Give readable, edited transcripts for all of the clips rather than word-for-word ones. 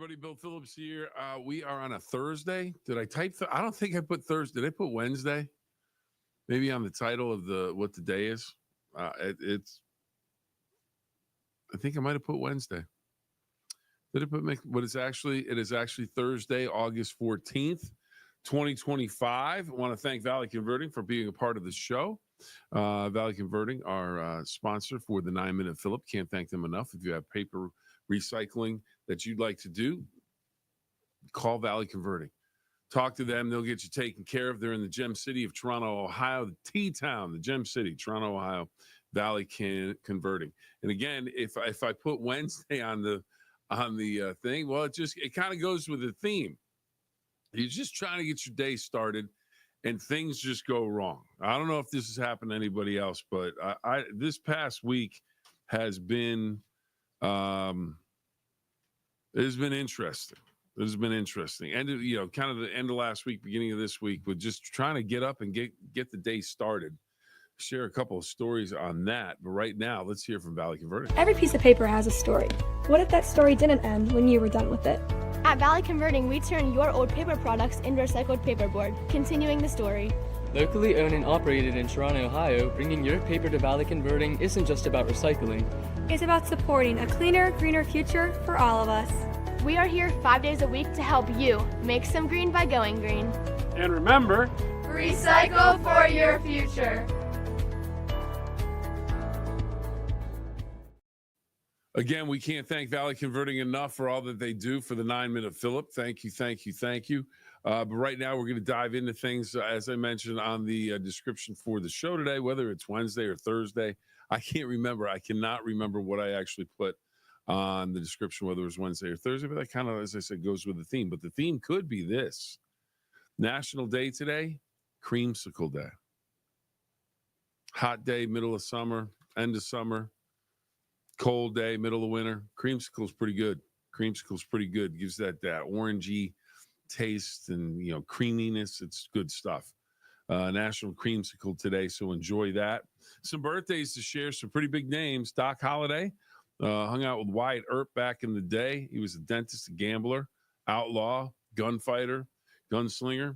everybody. Bill Phillips here. We are on a Thursday. Did I type? I don't think I put Thursday. Did I put Wednesday? Maybe on the title of what the day is. It's. I think I might have put Wednesday. Did I put? But it's actually. It is actually Thursday, August 14th, 2025. I want to thank Valley Converting for being a part of the show. Valley Converting, our sponsor for the 9-Minute Phill-Up. Can't thank them enough. If you have paper recycling that you'd like to do, call Valley Converting. Talk to them. They'll get you taken care of. They're in the Gem City of Toronto, Ohio, the T-Town, the Gem City, Toronto, Ohio, Valley Converting. And again, if I put Wednesday on the thing, well, it kind of goes with the theme. You're just trying to get your day started, and things just go wrong. I don't know if this has happened to anybody else, but I this past week has been it has been interesting. It has been interesting. And kind of the end of last week, beginning of this week, with just trying to get up and get the day started. Share a couple of stories on that. But right now, let's hear from Valley Converting. Every piece of paper has a story. What if that story didn't end when you were done with it? At Valley Converting, we turn your old paper products into recycled paperboard, continuing the story. Locally owned and operated in Toronto, Ohio, bringing your paper to Valley Converting isn't just about recycling. It's about supporting a cleaner, greener future for all of us. We are here 5 days a week to help you make some green by going green. And remember, recycle for your future. Again, we can't thank Valley Converting enough for all that they do for the 9-Minute Phill-Up. Thank you, thank you, thank you. But right now, we're going to dive into things, as I mentioned on the description for the show today, whether it's Wednesday or Thursday. I can't remember. I cannot remember what I actually put on the description, whether it was Wednesday or Thursday. But that kind of, as I said, goes with the theme. But the theme could be this. National Day today, Creamsicle Day. Hot day, middle of summer, end of summer. Cold day, middle of winter. Creamsicle's pretty good. Creamsicle's pretty good. Gives that orangey taste and creaminess. It's good stuff. National Creamsicle today, so enjoy that. Some birthdays to share. Some pretty big names. Doc Holliday hung out with Wyatt Earp back in the day. He was a dentist, a gambler, outlaw, gunfighter, gunslinger.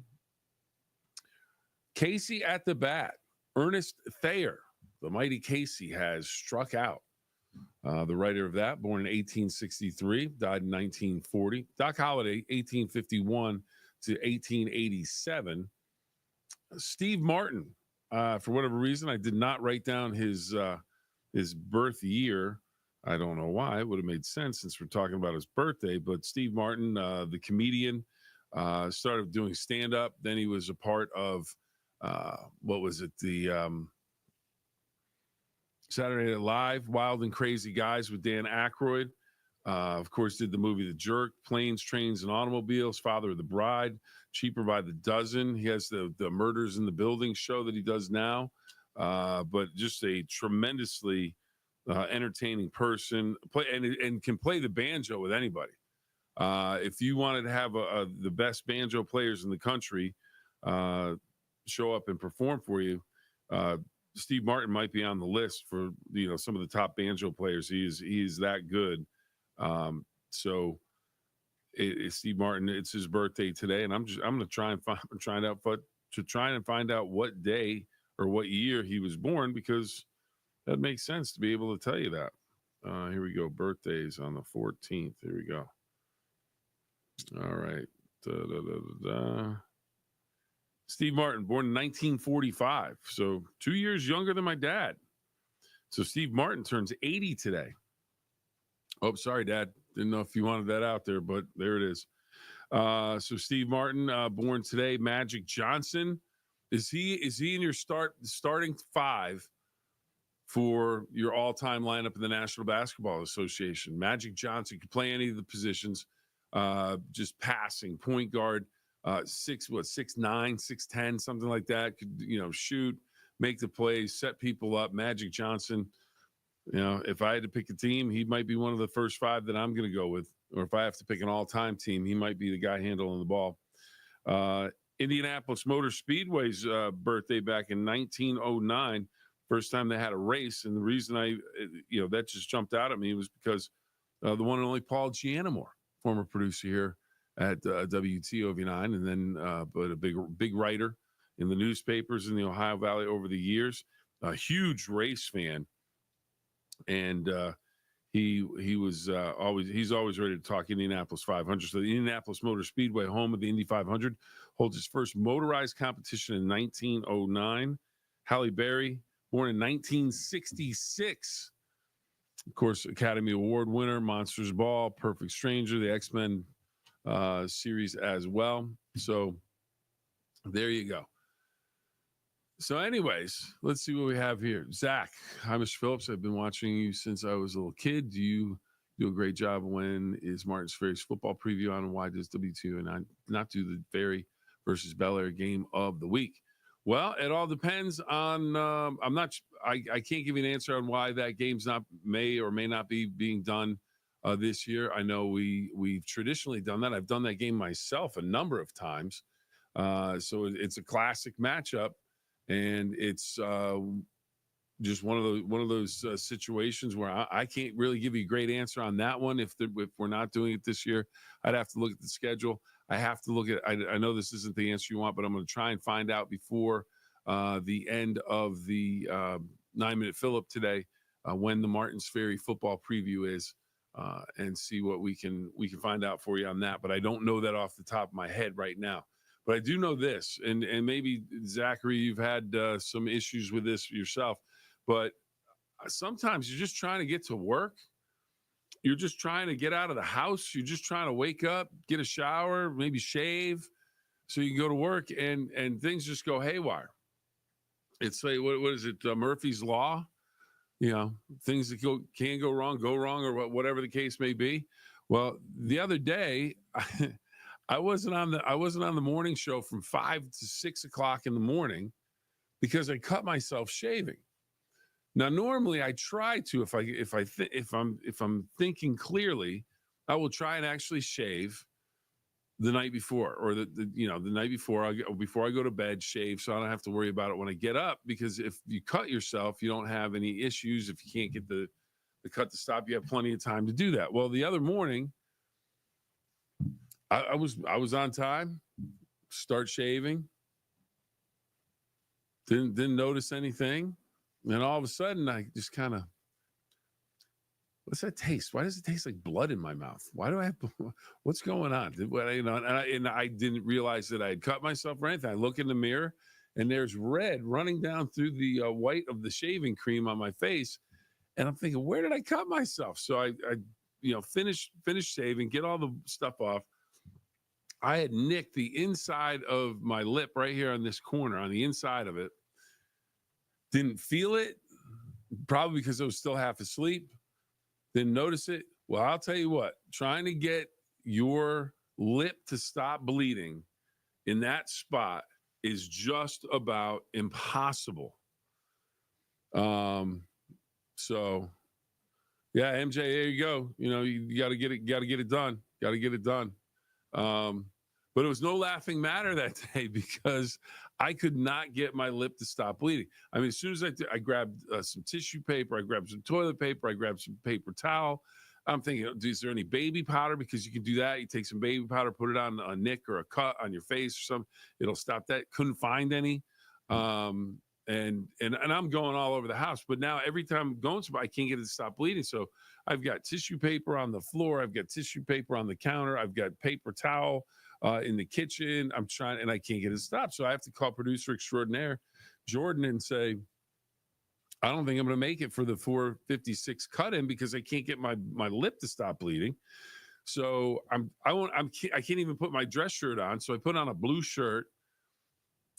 Casey at the bat. Ernest Thayer, the mighty Casey, has struck out. The writer of that, born in 1863, died in 1940. Doc Holliday, 1851 to 1887. Steve Martin, for whatever reason, I did not write down his birth year. I don't know why. It would have made sense since we're talking about his birthday. But Steve Martin, the comedian, started doing stand-up. Then he was a part of, the Saturday Night Live, Wild and Crazy Guys with Dan Aykroyd. Of course, did the movie The Jerk, Planes, Trains, and Automobiles, Father of the Bride, Cheaper by the Dozen. He has the Murders in the Building show that he does now. But just a tremendously entertaining person, and can play the banjo with anybody. If you wanted to have the best banjo players in the country show up and perform for you, Steve Martin might be on the list for some of the top banjo players. He is that good. Steve Martin, it's his birthday today, and I'm going to try and find out what day or what year he was born, because that makes sense to be able to tell you that. Here we go. Birthdays on the 14th. Here we go. All right. Steve Martin, born in 1945, so 2 years younger than my dad. So Steve Martin turns 80 today. Oh, sorry, Dad. Didn't know if you wanted that out there, but there it is. So Steve Martin, born today. Magic Johnson, is he in your starting five for your all-time lineup in the National Basketball Association? Magic Johnson could play any of the positions, just passing, point guard. 6'9", 6'10", something like that. Could shoot, make the plays, set people up. Magic Johnson. If I had to pick a team, he might be one of the first five that I'm going to go with. Or if I have to pick an all-time team, he might be the guy handling the ball. Indianapolis Motor Speedway's birthday back in 1909. First time they had a race, and the reason that just jumped out at me was because the one and only Paul Gianamore former producer here at WTOV9, and then but a big writer in the newspapers in the Ohio Valley over the years. A huge race fan, and he's always ready to talk Indianapolis 500. So the Indianapolis Motor Speedway, home of the Indy 500, holds its first motorized competition in 1909. Halle Berry, born in 1966. Of course, Academy Award winner, Monsters Ball, Perfect Stranger, the X-Men series as well. So there you go. So anyways, let's see what we have here. Zach, hi, Mr. Phillips. I've been watching you since I was a little kid. Do you do a great job? When is Martins Ferry's football preview on, and why does W2 and not do the Ferry versus Bel Air game of the week? Well, it all depends on, I can't give you an answer on why that game's may or may not be being done this year. I know we've traditionally done that. I've done that game myself a number of times. So it's a classic matchup, and it's just one of those situations where I can't really give you a great answer on that one. If we're not doing it this year, I'd have to look at the schedule. I have to look at, I know this isn't the answer you want, but I'm going to try and find out before the end of the 9-minute Phill-Up today when the Martins Ferry football preview is, and see what we can find out for you on that. But I don't know that off the top of my head right now. But I do know this, and maybe, Zachary, you've had some issues with this yourself, but sometimes you're just trying to get to work. You're just trying to get out of the house. You're just trying to wake up, get a shower, maybe shave so you can go to work, and things just go haywire. It's like, what is it, Murphy's Law? You know, things that can go wrong, or whatever the case may be. Well, the other day, I wasn't on the morning show from 5 to 6 o'clock in the morning because I cut myself shaving. Now, normally I try to, if I'm thinking clearly, I will try and actually shave the night before, or the night before before I go to bed, shave, so I don't have to worry about it when I get up. Because if you cut yourself, you don't have any issues. If you can't get the cut to stop, you have plenty of time to do that. Well, the other morning, I was on time, start shaving, didn't notice anything. And all of a sudden, I just kind of, what's that taste? Why does it taste like blood in my mouth? Why do I have, what's going on? And I didn't realize that I had cut myself or anything. I look in the mirror, and there's red running down through the white of the shaving cream on my face. And I'm thinking, where did I cut myself? So I finish shaving, get all the stuff off. I had nicked the inside of my lip right here on this corner, on the inside of it. Didn't feel it, probably because I was still half asleep. Didn't notice it. Well, I'll tell you what, trying to get your lip to stop bleeding in that spot is just about impossible. So yeah, MJ, there you go. You got to get it done. But it was no laughing matter that day because I could not get my lip to stop bleeding. I mean, as soon as I grabbed some tissue paper, I grabbed some toilet paper, I grabbed some paper towel. I'm thinking, is there any baby powder? Because you can do that. You take some baby powder, put it on a nick or a cut on your face or something. It'll stop that. Couldn't find any. And I'm going all over the house. But now every time I'm going somewhere, I can't get it to stop bleeding. So I've got tissue paper on the floor. I've got tissue paper on the counter. I've got paper towel in the kitchen. I'm trying, and I can't get it to stop. So I have to call producer extraordinaire Jordan and say, I don't think I'm going to make it for the 4:56 cut in because I can't get my lip to stop bleeding. So I can't even put my dress shirt on. So I put on a blue shirt.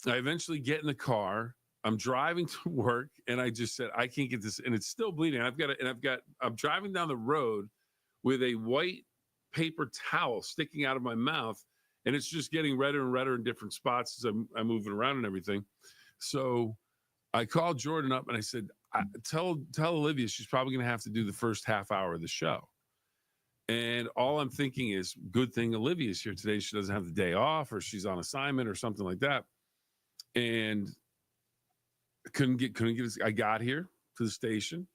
I eventually get in the car. I'm driving to work, and I just said, I can't get this, and it's still bleeding. I'm driving down the road with a white paper towel sticking out of my mouth, and it's just getting redder and redder in different spots as I'm moving around and everything. So I called Jordan up and I said, tell Olivia she's probably going to have to do the first half hour of the show. And all I'm thinking is, good thing Olivia's here today. She doesn't have the day off, or she's on assignment or something like that. And couldn't get it. I got here to the station,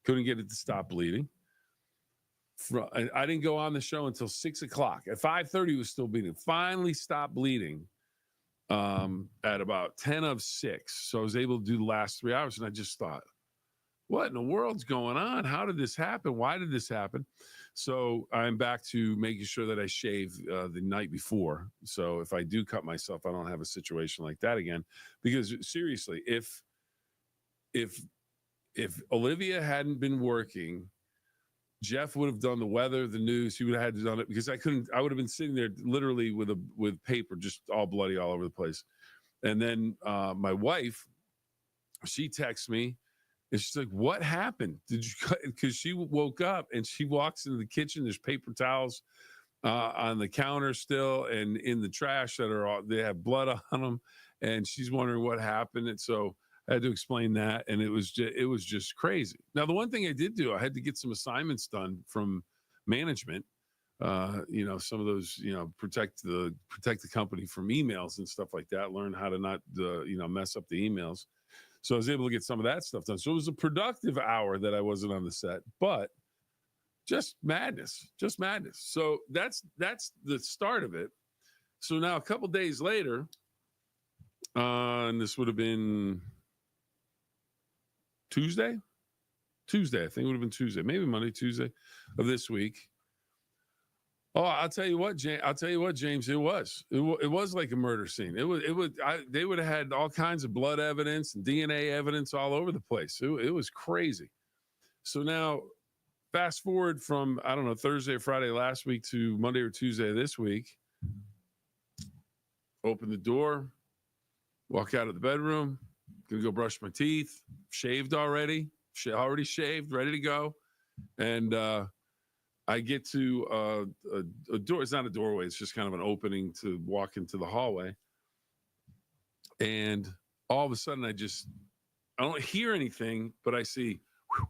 couldn't get it to stop bleeding. I didn't go on the show until 6:00. At 5:30, it was still bleeding. Finally stopped bleeding at about 10 of 6. So I was able to do the last 3 hours. And I just thought, what in the world's going on? How did this happen? Why did this happen? So I'm back to making sure that I shave the night before. So if I do cut myself, I don't have a situation like that again. Because seriously, if Olivia hadn't been working, Jeff would have done the weather, the news. He would have had to done it because I couldn't. I would have been sitting there literally with paper just all bloody all over the place. And then my wife, she texts me and she's like, "What happened? Did you cut?" Because she woke up and she walks into the kitchen. There's paper towels on the counter still, and in the trash that are all, they have blood on them. And she's wondering what happened. And so I had to explain that, and it was just crazy. Now, the one thing I did do, I had to get some assignments done from management. Some of those, protect the company from emails and stuff like that. Learn how to not, mess up the emails. So I was able to get some of that stuff done. So it was a productive hour that I wasn't on the set, but just madness. So that's the start of it. So now a couple days later, and this would have been Tuesday, I think it would have been Tuesday, maybe Monday, Tuesday of this week. Oh, I'll tell you what, James, it was like a murder scene. They would have had all kinds of blood evidence and DNA evidence all over the place. It was crazy. So now fast forward from, I don't know, Thursday or Friday last week to Monday or Tuesday this week. Open the door, walk out of the bedroom, gonna go brush my teeth, shaved already shaved, ready to go. And I get to a door. It's not a doorway. It's just kind of an opening to walk into the hallway. And all of a sudden, I don't hear anything, but I see, whew.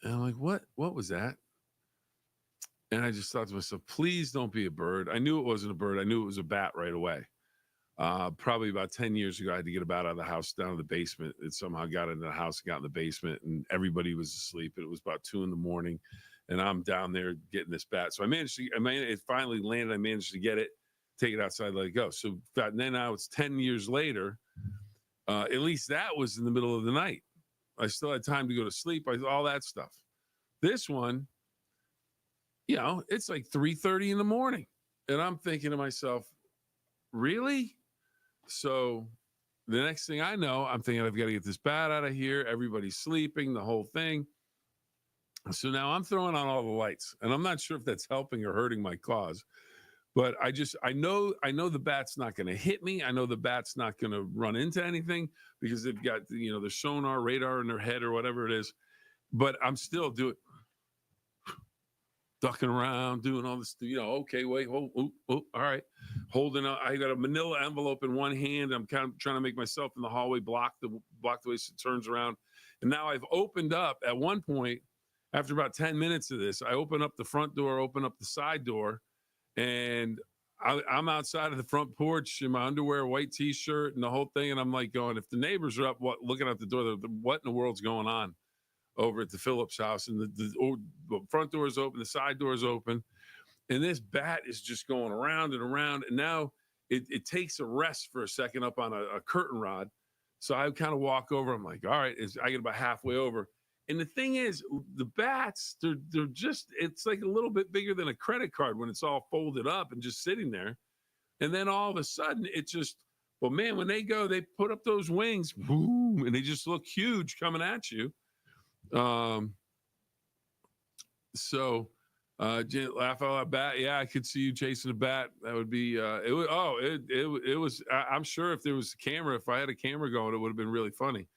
And I'm like, what was that? And I just thought to myself, please don't be a bird. I knew it wasn't a bird. I knew it was a bat right away. Probably about 10 years ago, I had to get a bat out of the house down to the basement. It somehow got into the house, got in the basement, and everybody was asleep. It was about 2 a.m, and I'm down there getting this bat. So it finally landed. I managed to get it, take it outside, let it go. So then now it's 10 years later. At least that was in the middle of the night. I still had time to go to sleep, all that stuff. This one, it's like 3:30 in the morning. And I'm thinking to myself, really? So the next thing I know, I'm thinking I've got to get this bat out of here. Everybody's sleeping, the whole thing. So now I'm throwing on all the lights, and I'm not sure if that's helping or hurting my cause, but I know the bat's not going to hit me. I know the bat's not going to run into anything because they've got, the sonar radar in their head or whatever it is, but I'm still ducking around, doing all this, okay, wait, all right. Holding up, I got a manila envelope in one hand. I'm kind of trying to make myself in the hallway block the way so it turns around. And now I've opened up at one point, after about 10 minutes of this, I open up the front door, open up the side door, and I'm outside of the front porch in my underwear, white t-shirt, and the whole thing. And I'm like going, if the neighbors are up, looking out the door, what in the world's going on over at the Phill-Up's house? And the front door is open, the side door is open, and this bat is just going around and around. And now it takes a rest for a second up on a curtain rod. So I kind of walk over. I'm like, all right, I get about halfway over. And the thing is, the bats, they're just, it's like a little bit bigger than a credit card when it's all folded up and just sitting there. And then all of a sudden, it just, well, man, when they go, they put up those wings, boom, and they just look huge coming at you. So laugh out loud bat. Yeah, I could see you chasing a bat. That would be it was I'm sure if there was a camera, if I had a camera going, it would have been really funny.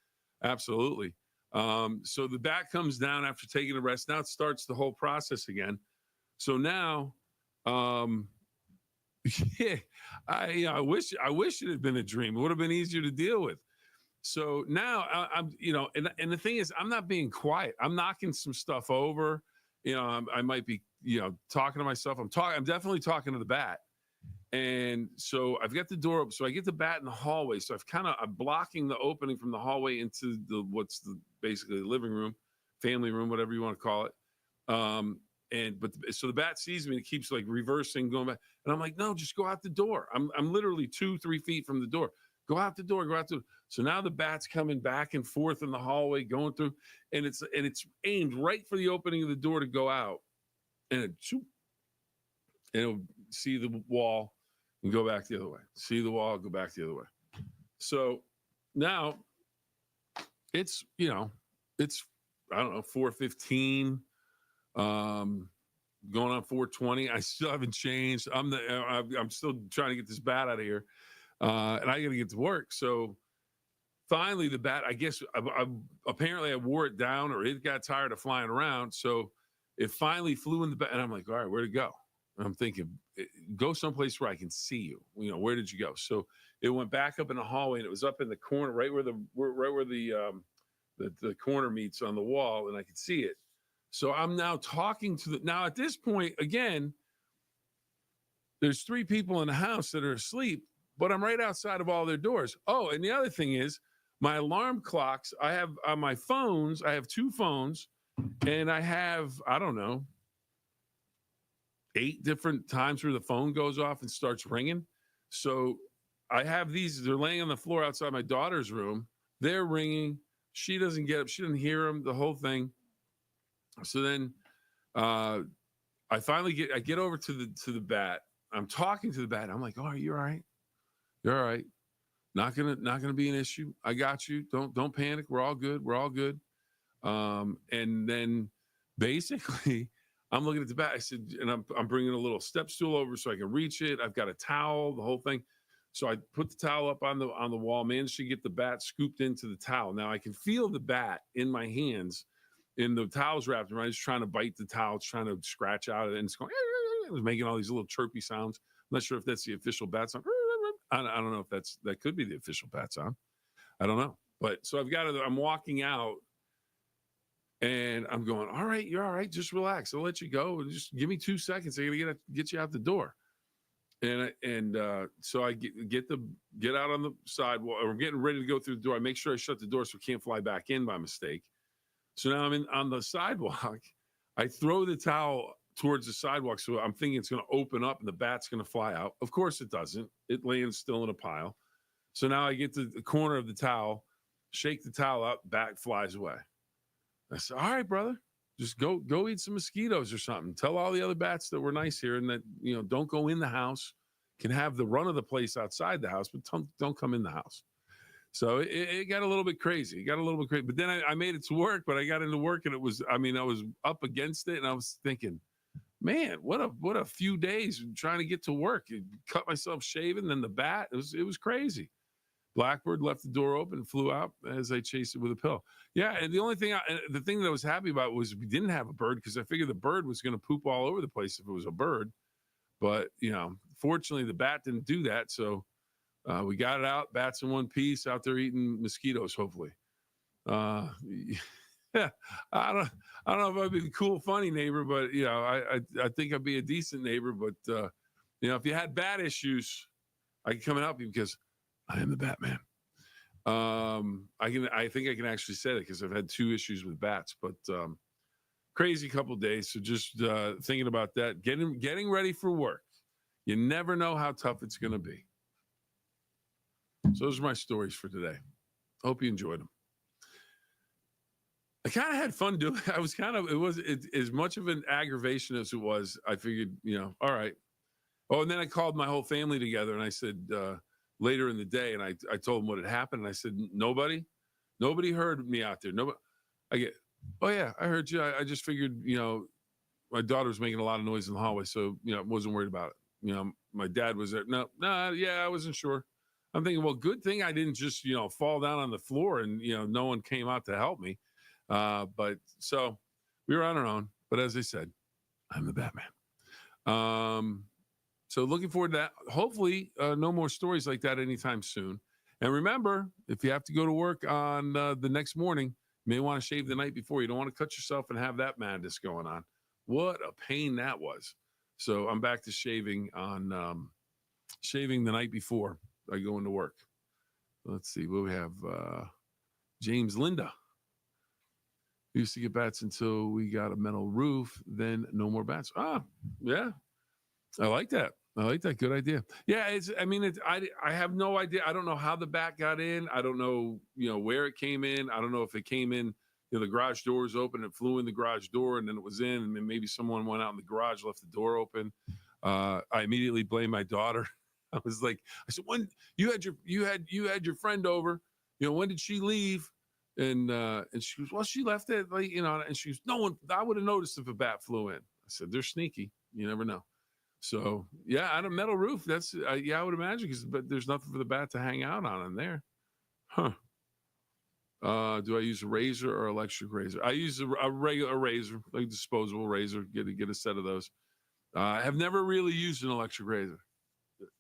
Absolutely. So the bat comes down after taking a rest. Now it starts the whole process again. So now yeah, I wish it had been a dream. It would have been easier to deal with. So now I'm, and the thing is, I'm not being quiet. I'm knocking some stuff over. I might be, talking to myself. I'm definitely talking to the bat. And so I've got the door up. So I get the bat in the hallway. So I'm blocking the opening from the hallway into basically the living room, family room, whatever you want to call it. So the bat sees me and it keeps like reversing, going back. And I'm like, no, just go out the door. I'm literally 2-3 feet from the door. Go out the door, go out the door. So now the bat's coming back and forth in the hallway, going through, and it's aimed right for the opening of the door to go out. And it'll see the wall and go back the other way. See the wall, go back the other way. So now it's, I don't know, 4:15, going on 4:20. I still haven't changed. I'm still trying to get this bat out of here. And I got to get to work. So finally the bat, I guess, apparently I wore it down, or it got tired of flying around. So it finally flew in the bat, and I'm like, all right, where'd it go? And I'm thinking, go someplace where I can see you. Where did you go? So it went back up in the hallway, and it was up in the corner, right where the corner meets on the wall, and I could see it. So I'm now talking to now at this point, again, there's 3 people in the house that are asleep, but I'm right outside of all their doors. Oh, and the other thing is my alarm clocks. I have on my phones, I have 2 phones, and I have, I don't know, 8 different times where the phone goes off and starts ringing. So I have these, they're laying on the floor outside my daughter's room. They're ringing. She doesn't get up. She doesn't hear them, the whole thing. So then I finally get over to the bat. I'm talking to the bat. I'm like, oh, are you all right? You're all right. Not gonna be an issue. I got you. Don't panic. We're all good. We're all good. And then basically I'm looking at the bat. I said, and I'm bringing a little step stool over so I can reach it. I've got a towel, the whole thing. So I put the towel up on the wall, managed to get the bat scooped into the towel. Now I can feel the bat in my hands, and the towel's wrapped around. It's trying to bite the towel, it's trying to scratch out of it, and it's going, it was making all these little chirpy sounds. I'm not sure if that's the official bat sound. I don't know if that could be the official bat sound. I don't know. But so I'm walking out, and I'm going, all right, you're all right. Just relax. I'll let you go. Just give me 2 seconds. I gotta get you out the door. And so I get out on the sidewalk. We're getting ready to go through the door. I make sure I shut the door so it can't fly back in by mistake. So now I'm on the sidewalk. I throw the towel towards the sidewalk. So I'm thinking it's going to open up and the bat's going to fly out. Of course it doesn't. It lands still in a pile. So now I get to the corner of the towel, shake the towel out, bat flies away. I said, all right, brother, just go eat some mosquitoes or something. Tell all the other bats that we're nice here and that, don't go in the house. Can have the run of the place outside the house, but don't come in the house. So it got a little bit crazy. But then I made it to work, but I got into work and I was up against it, and I was thinking, man, what a few days trying to get to work. Cut myself shaving, then the bat. It was crazy. Blackbird left the door open and flew out as I chased it with a pill. Yeah, and the thing that I was happy about was we didn't have a bird, because I figured the bird was going to poop all over the place if it was a bird. But, fortunately, the bat didn't do that. So we got it out, bats in one piece, out there eating mosquitoes, hopefully. Yeah, I don't know if I'd be the cool, funny neighbor, but, I think I'd be a decent neighbor. But, if you had bat issues, I can come and help you because I am the Batman. I think I can actually say that because I've had 2 issues with bats, but crazy couple days. So just thinking about that, getting ready for work. You never know how tough it's going to be. So those are my stories for today. Hope you enjoyed them. I kind of had fun doing it. It was as much of an aggravation as it was. I figured, all right. Oh, and then I called my whole family together and I said, later in the day, and I told them what had happened. And I said, nobody heard me out there. Nobody. Oh yeah, I heard you. I just figured, my daughter was making a lot of noise in the hallway, so wasn't worried about it. My dad was there. No, yeah, I wasn't sure. I'm thinking, well, good thing I didn't just fall down on the floor and no one came out to help me. But so we were on our own. But as I said, I'm the Batman. So looking forward to that. Hopefully, no more stories like that anytime soon. And remember, if you have to go to work on the next morning, you may want to shave the night before. You don't want to cut yourself and have that madness going on. What a pain that was. So I'm back to shaving the night before I go into work. Let's see what we have. James Linda. We used to get bats until we got a metal roof, then no more bats. Ah, yeah. I like that. I like that. Good idea. Yeah, I have no idea. I don't know how the bat got in. I don't know, where it came in. I don't know if it came in, the garage door was open, it flew in the garage door and then it was in, and then maybe someone went out in the garage, left the door open. I immediately blamed my daughter. I said, when you had your friend over, when did she leave? And she goes, well, she left it and she goes, no one, I would have noticed if a bat flew in. I said, they're sneaky. You never know. So yeah, on a metal roof, that's I would imagine, but there's nothing for the bat to hang out on in there, huh? Do I use a razor or electric razor? I use a regular razor, like disposable razor. Get a set of those. I have never really used an electric razor.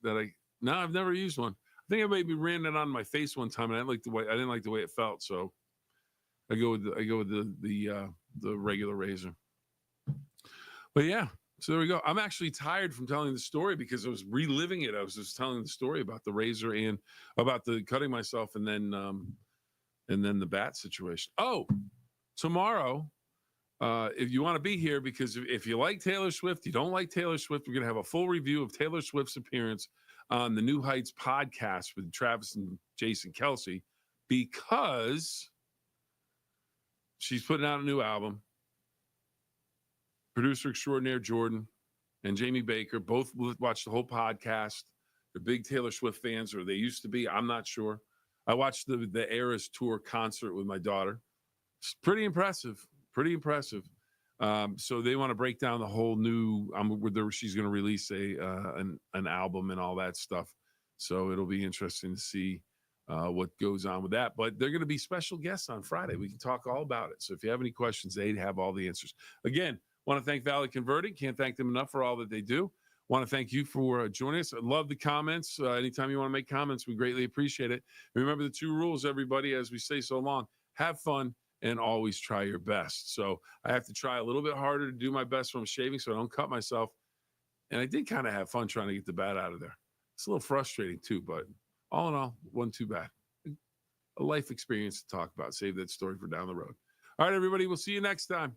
I've never used one. I think I maybe ran it on my face one time, and I didn't like the way it felt. So I go with the regular razor. But yeah. So there we go. I'm actually tired from telling the story because I was reliving it. I was just telling the story about the razor and about the cutting myself, and then the bat situation. Oh, tomorrow, if you want to be here, because if you like Taylor Swift, you don't like Taylor Swift, we're going to have a full review of Taylor Swift's appearance on the New Heights podcast with Travis and Jason Kelsey, because she's putting out a new album. Producer extraordinaire Jordan and Jamie Baker both watched the whole podcast. They're big Taylor Swift fans, or they used to be. I'm not sure. I watched the Eras Tour concert with my daughter. It's pretty impressive. So they want to break down the whole new. She's going to release an album and all that stuff. So it'll be interesting to see what goes on with that. But they're going to be special guests on Friday. We can talk all about it. So if you have any questions, they have all the answers. Again, want to thank Valley Converting. Can't thank them enough for all that they do. Want to thank you for joining us. I love the comments. Anytime you want to make comments, we greatly appreciate it. Remember the 2 rules, everybody, as we say so long: have fun and always try your best. So I have to try a little bit harder to do my best when I'm shaving so I don't cut myself. And I did kind of have fun trying to get the bat out of there. It's a little frustrating too, but all in all, wasn't too bad. A life experience to talk about. Save that story for down the road. All right, everybody, we'll see you next time.